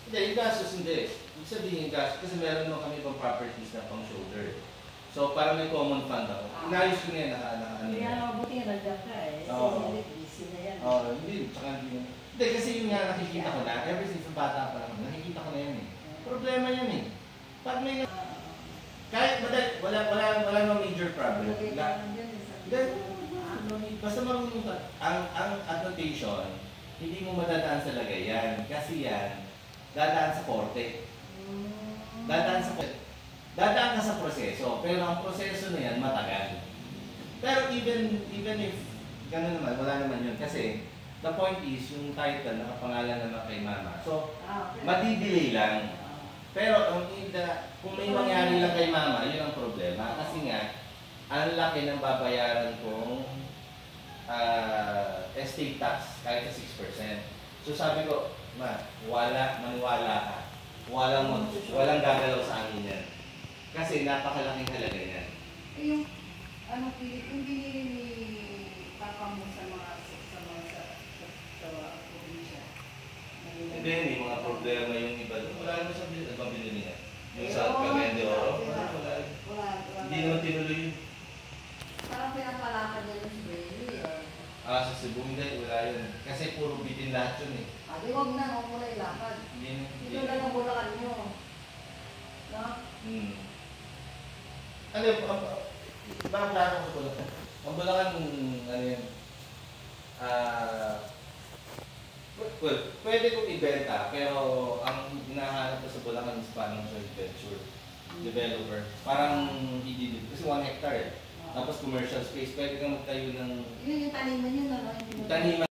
Hindi, yung gastos hindi. Ibig sabihin yung gastos, kasi meron naman kami pang properties na pang shoulder. So, parang may common fund ako. Inayos ko na yan, ano Kaya yan. mabuti nga nandiyan ka eh. Oo. Busy na yan. Oo, hindi. Tsaka hindi. Hindi, kasi yun nga nakikita ko na. Ever since bata pa lang, nakikita ko na yan eh. Problema yan eh. Pag may kahit madali, wala namang major problem. Basta marunong ka. Ang annotation, hindi mo madadaan sa lagayan. Kasi yan, dadaan sa korte. Dadaan sa korte. Dadaan ka sa proseso. Pero ang proseso na yan, matagal. Pero even if gano'n naman, wala naman yun. Kasi the point is, yung title nakapangalan naman kay mama. So, madidelay lang. Pero kung may mangyari lang kay mama, yun ang problema. Kasi nga, ang laki ng babayaran kong estate tax kahit sa 6%. So sabi ko, maniwala ka. Walang gagalaw sa akin yan. Kasi napakalaking halaga yan. Yung binili ni Papa mo sa probinsya. Hindi, may mga problema yung iba doon. Wala naman sa binili niya. Yung sa Cagayan de Oro. Wala. Hindi naman tinuloy yun. Parang pinapalakan niya yung Israeli. Sa Cebu, hindi. Wala yun. Kasi puro bitin lahat yun eh. Di wag na, huwag mo na ilakad. Ito na lang bulakan nyo. No? Ano yun? Bakit laro ko sa Bulacan? Ang Bulacan, ano yun? Well, pwede kong ibenta, pero ang hinahanap ko sa Bulacan is parang joint venture developer. Parang i-deliver. Kasi 1 hectare eh. Tapos commercial space, pwede kang magtayo ng Yun yung taniman yun, ano? taniman.